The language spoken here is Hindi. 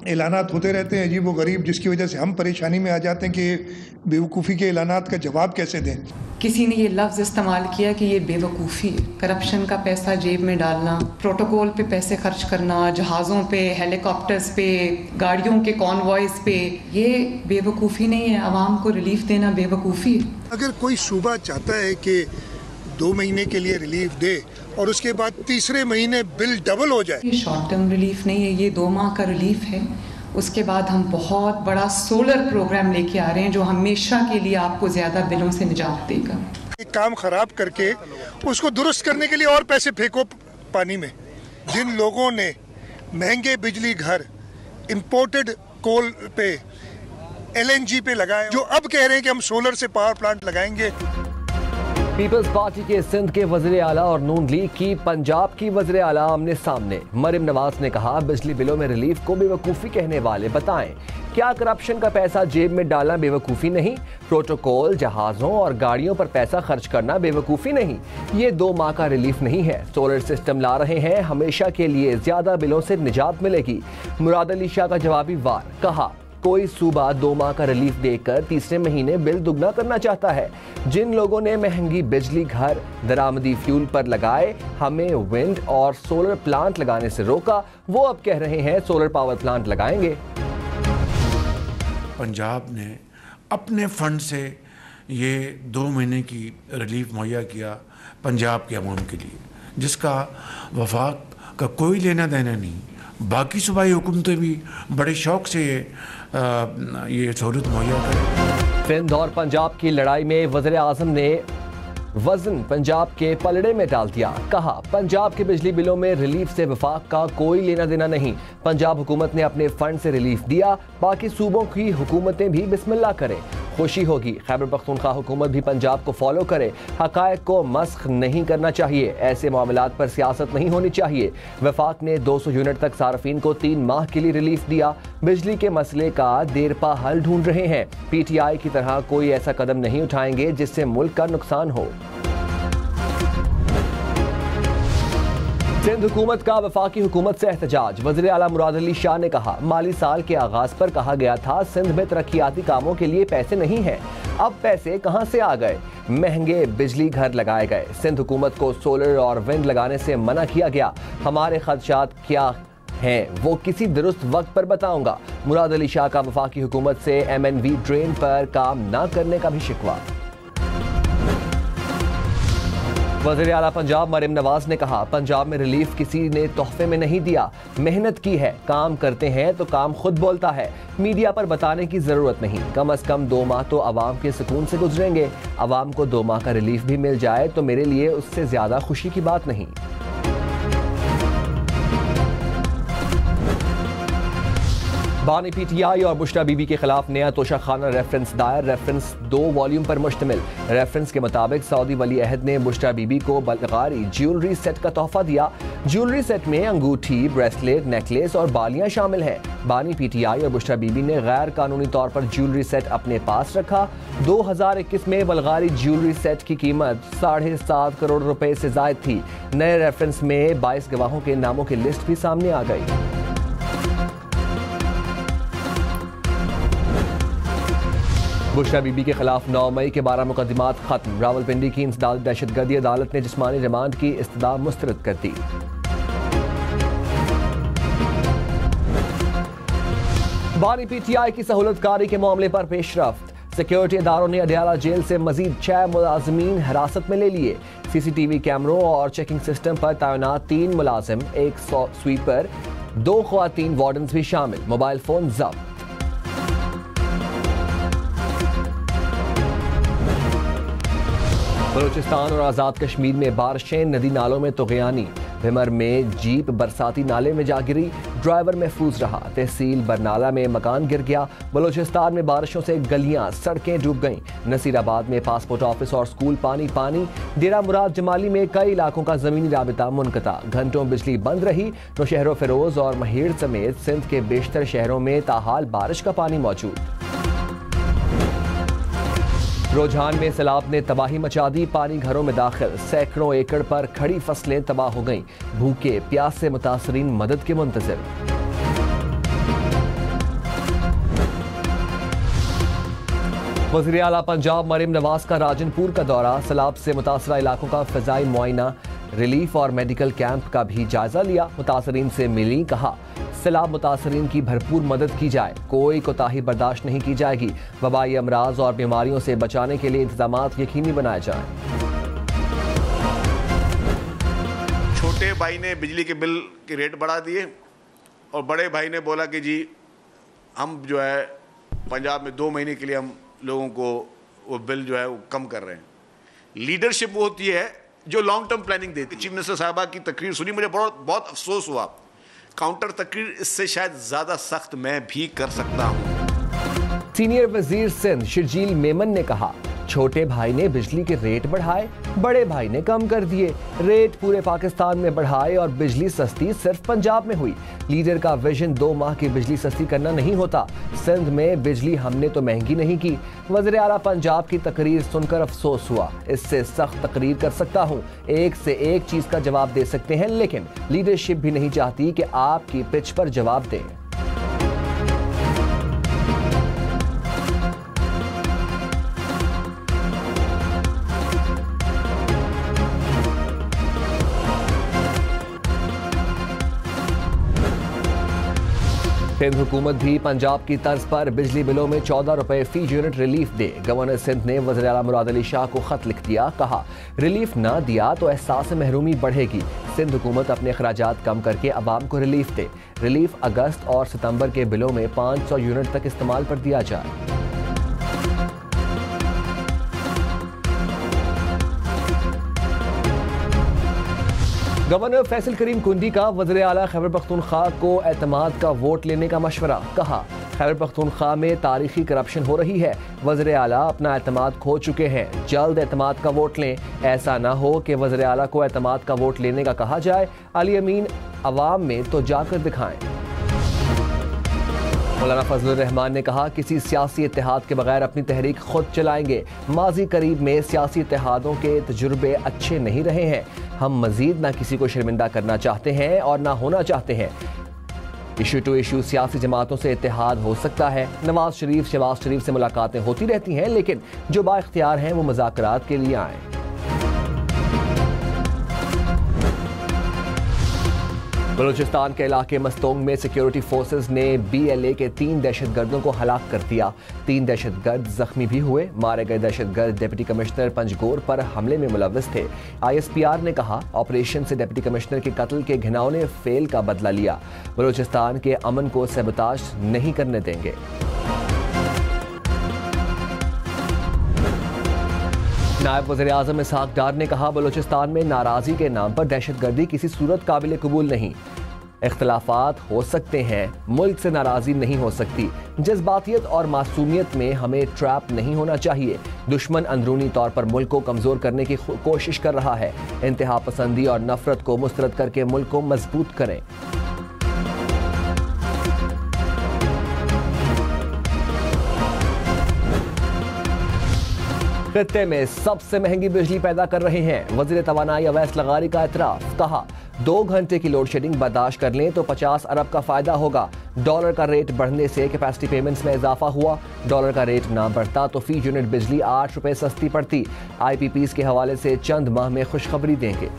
ऐलानात होते रहते हैं अजीब व गरीब, जिसकी वजह से हम परेशानी में आ जाते हैं कि बेवकूफ़ी के ऐलानात का जवाब कैसे दें। किसी ने ये लफ्ज़ इस्तेमाल किया कि ये बेवकूफ़ी है। करप्शन का पैसा जेब में डालना, प्रोटोकॉल पे पैसे खर्च करना, जहाज़ों पे, हेलीकॉप्टर्स पे, गाड़ियों के कॉन्वॉयज़ पे, ये बेवकूफ़ी नहीं है। आवाम को रिलीफ देना बेवकूफ़ी है। अगर कोई सूबा चाहता है कि 2 महीने के लिए रिलीफ दे और उसके बाद तीसरे महीने बिल डबल हो जाए, ये शॉर्ट टर्म रिलीफ नहीं है, ये 2 माह का रिलीफ है। उसके बाद हम बहुत बड़ा सोलर प्रोग्राम लेके आ रहे हैं जो हमेशा के लिए आपको ज़्यादा बिलों से निजात देगा। एक काम खराब करके उसको दुरुस्त करने के लिए और पैसे फेंको पानी में। जिन लोगों ने महंगे बिजली घर इंपोर्टेड कोल पे, LNG पे लगाए, जो अब कह रहे हैं कि हम सोलर से पावर प्लांट लगाएंगे। पीपल्स पार्टी के सिंध के वज़ीर आला और नून लीग की पंजाब की वज़ीर आला आमने सामने। मरियम नवाज ने कहा, बिजली बिलों में रिलीफ को बेवकूफ़ी कहने वाले बताएं, क्या करप्शन का पैसा जेब में डालना बेवकूफ़ी नहीं? प्रोटोकॉल, जहाज़ों और गाड़ियों पर पैसा खर्च करना बेवकूफ़ी नहीं? ये 2 माह का रिलीफ नहीं है। सोलर सिस्टम ला रहे हैं, हमेशा के लिए ज़्यादा बिलों से निजात मिलेगी। मुराद अली शाह का जवाबी वार। कहा, कोई सूबा 2 माह का रिलीफ देकर तीसरे महीने बिल दुगना करना चाहता है। जिन लोगों ने महंगी बिजली घर दरामदी फ्यूल पर लगाए, हमें विंड और सोलर प्लांट लगाने से रोका, वो अब कह रहे हैं सोलर पावर प्लांट लगाएंगे। पंजाब ने अपने फंड से ये 2 महीने की रिलीफ मुहैया किया पंजाब के अवाम के लिए, जिसका वफाक का कोई लेना देना नहीं। बाकी सूबाई हुकूमतें भी बड़े शौक से ये सहूलत मुहैया करें। सिंध और पंजाब की लड़ाई में वज़ीर आज़म ने वजन पंजाब के पलड़े में डाल दिया। कहा, पंजाब के बिजली बिलों में रिलीफ से वफाक का कोई लेना देना नहीं। पंजाब हुकूमत ने अपने फंड से रिलीफ दिया, बाकी सूबों की हुकूमतें भी बिस्मिल्लाह करें, खुशी होगी। खैबर पख्तूनख्वा हुकूमत भी पंजाब को फॉलो करे। हकायक को मस्ख नहीं करना चाहिए, ऐसे मामलात पर सियासत नहीं होनी चाहिए। वफाक ने 200 यूनिट तक सार्फिन को 3 माह के लिए रिलीफ दिया। बिजली के मसले का देरपा हल ढूंढ रहे हैं। PTI की तरह कोई ऐसा कदम नहीं उठाएंगे जिससे मुल्क का नुकसान हो। सिंध हुकूमत का वफाकी हुकूमत से एहतजाज। वज़ीर आला मुराद अली शाह ने कहा, माली साल के आगाज पर कहा गया था सिंध में तरक्याती कामों के लिए पैसे नहीं हैं। अब पैसे कहां से आ गए? महंगे बिजली घर लगाए गए। सिंध हुकूमत को सोलर और विंड लगाने से मना किया गया। हमारे खदशात क्या हैं वो किसी दुरुस्त वक्त पर बताऊंगा। मुराद अली शाह का वफाकी हुकूमत से MNV ड्रेन पर काम न करने का भी शिकवा। वज़ीर आला पंजाब मरियम नवाज ने कहा, पंजाब में रिलीफ किसी ने तोहफे में नहीं दिया, मेहनत की है, काम करते हैं तो काम खुद बोलता है। मीडिया पर बताने की जरूरत नहीं। कम अज कम 2 माह तो आवाम के सुकून से गुजरेंगे। आवाम को 2 माह का रिलीफ भी मिल जाए तो मेरे लिए उससे ज्यादा खुशी की बात नहीं। बानी PTI और बुशरा बीबी के खिलाफ नया तोशाखाना रेफरेंस दायर। रेफरेंस 2 वॉल्यूम पर मुश्तमिल। रेफरेंस के मुताबिक सऊदी वली अहद ने बुशरा बीबी को बल्गारी ज्वेलरी सेट का तोहफा दिया। ज्वेलरी सेट में अंगूठी, ब्रेसलेट, नेकलेस और बालियां शामिल हैं। बानी PTI और बुशरा बीबी ने गैर कानूनी तौर पर ज्वेलरी सेट अपने पास रखा। 2021 में बल्गारी ज्वेलरी सेट की कीमत 7.5 करोड़ रुपए से जायद थी। नए रेफरेंस में 22 गवाहों के नामों की लिस्ट भी सामने आ गई। बुशरा बीबी के खिलाफ 9 मई के 12 मुकदमात खत्म। रावलपिंडी की इंसदादी दहशतगर्दी अदालत ने जिस्मानी रिमांड की इस्तदा मुस्तरद कर दी। बानी PTI की सहूलतकारी के मामले पर पेशरफ्त। सिक्योरिटी इदारों ने अडयाला जेल से मजीद 6 मुलाजमीन हिरासत में ले लिए। CCTV कैमरों और चेकिंग सिस्टम पर तैनात 3 मुलाजिम, 1 स्वीपर, 2 ख्वातीन वार्डन्स भी शामिल। मोबाइल फोन जब्त। बलूचिस्तान और आज़ाद कश्मीर में बारिशें, नदी नालों में तुग़यानी। भिमर में जीप बरसाती नाले में जा गिरी, ड्राइवर महफूज रहा। तहसील बरनाला में मकान गिर गया। बलूचिस्तान में बारिशों से गलियां, सड़कें डूब गईं। नसीराबाद में पासपोर्ट ऑफिस और स्कूल पानी पानी। डेरा मुराद जमाली में कई इलाकों का ज़मीनी राबिता मुनक़ता। घंटों बिजली बंद रही। नौशहर फिरोज और महीर समेत सिंध के बेशतर शहरों में ताहाल बारिश का पानी मौजूद। रोजान में सैलाब ने तबाही मचा दी। पानी घरों में दाखिल। सैकड़ों एकड़ पर खड़ी फसलें तबाह हो गईं। भूखे प्यास से मुतासरीन मदद के मुंतज़िर। वज़ीर आला पंजाब मरीम नवाज का राजनपुर का दौरा, सैलाब से मुतासरा इलाकों का फ़िज़ाई मुआयना, रिलीफ और मेडिकल कैंप का भी जायजा लिया। मुतासरीन से मिली, कहा सैलाब मुतासरीन की भरपूर मदद की जाए, कोई कोताही बर्दाश्त नहीं की जाएगी। वबाई अमराज और बीमारियों से बचाने के लिए इंतजामात यकीनी बनाए जाएं। छोटे भाई ने बिजली के बिल के रेट बढ़ा दिए और बड़े भाई ने बोला कि जी हम जो है पंजाब में 2 महीने के लिए हम लोगों को वो बिल जो है वो कम कर रहे हैं। लीडरशिप वो होती है जो लॉन्ग टर्म प्लानिंग देती है। चीफ मिनिस्टर साहबा की तकरीर सुनी, मुझे बहुत अफसोस हुआ। काउंटर तकरीर इससे शायद ज़्यादा सख्त मैं भी कर सकता हूँ। सीनियर वजीर सिंध शर्जील मेमन ने कहा छोटे भाई ने बिजली के रेट बढ़ाए, बड़े भाई ने कम कर दिए। रेट पूरे पाकिस्तान में बढ़ाए और बिजली सस्ती सिर्फ पंजाब में हुई। लीडर का विजन 2 माह की बिजली सस्ती करना नहीं होता। सिंध में बिजली हमने तो महंगी नहीं की। वज़ीर आला पंजाब की तकरीर सुनकर अफसोस हुआ। इससे सख्त तकरीर कर सकता हूँ, एक से एक चीज का जवाब दे सकते हैं, लेकिन लीडरशिप भी नहीं चाहती कि आपकी पिच पर जवाब दें। सिंध हुकूमत भी पंजाब की तर्ज पर बिजली बिलों में 14 रुपए फी यूनिट रिलीफ दे। गवर्नर सिंध ने वज़ीर आला मुराद अली शाह को खत लिख दिया, कहा रिलीफ ना दिया तो एहसास महरूमी बढ़ेगी। सिंध हुकूमत अपने अखराजात कम करके अवाम को रिलीफ दे। रिलीफ अगस्त और सितंबर के बिलों में 500 यूनिट तक इस्तेमाल पर दिया जाए। गवर्नर फैसल करीम कुंडी का वज़ीर आला खैबर पख्तूनख्वा को एतमाद का वोट लेने का मशवरा। कहा खैबर पख्तूनख्वा में तारीखी करप्शन हो रही है। वज़ीर आला अपना एतमाद खो चुके हैं, जल्द एतमाद का वोट लें। ऐसा ना हो कि वज़ीर आला को एतमाद का वोट लेने का कहा जाए। अली अमीन अवाम में तो जाकर दिखाएं। मौलाना फजलुर रहमान ने कहा किसी सियासी इत्तेहाद के बगैर अपनी तहरीक खुद चलाएंगे। माजी करीब में सियासी इत्तेहादों के तजुर्बे अच्छे नहीं रहे हैं। हम मजीद ना किसी को शर्मिंदा करना चाहते हैं और ना होना चाहते हैं। इशू टू इशू सियासी जमातों से इत्तेहाद हो सकता है। नवाज शरीफ शहबाज शरीफ से मुलाकातें होती रहती हैं, लेकिन जो बाइख्तियार हैं वो मुज़ाकरात के लिए आएँ। बलूचिस्तान के इलाके मस्तोंग में सिक्योरिटी फोर्सेस ने BLA के 3 दहशतगर्दों को हलाक कर दिया। 3 दहशतगर्द जख्मी भी हुए। मारे गए दहशतगर्द डिप्टी कमिश्नर पंजगोर पर हमले में मुलव्वस थे। ISPR ने कहा ऑपरेशन से डिप्टी कमिश्नर के कत्ल के घिनौने फेल का बदला लिया। बलूचिस्तान के अमन को सबताश नहीं करने देंगे। नायब वज़ीर आज़म इसहाक डार ने कहा बलूचिस्तान में नाराज़गी के नाम पर दहशतगर्दी किसी सूरत काबिल कबूल नहीं। इख्तलाफात हो सकते हैं, मुल्क से नाराज़गी नहीं हो सकती। जज्बातियत और मासूमियत में हमें ट्रैप नहीं होना चाहिए। दुश्मन अंदरूनी तौर पर मुल्क को कमज़ोर करने की कोशिश कर रहा है। इंतहा पसंदी और नफरत को मुस्तरद करके मुल्क को मजबूत करें। खित्ते में सबसे महंगी बिजली पैदा कर रहे हैं। वज़ीर तवानाई अवैस लगारी का एतराफ़। कहा 2 घंटे की लोड शेडिंग बर्दाश्त कर लें तो 50 अरब का फायदा होगा। डॉलर का रेट बढ़ने से कैपेसिटी पेमेंट्स में इजाफा हुआ। डॉलर का रेट ना बढ़ता तो फी यूनिट बिजली 8 रुपए सस्ती पड़ती। IPPs के हवाले से चंद माह में खुशखबरी देंगे।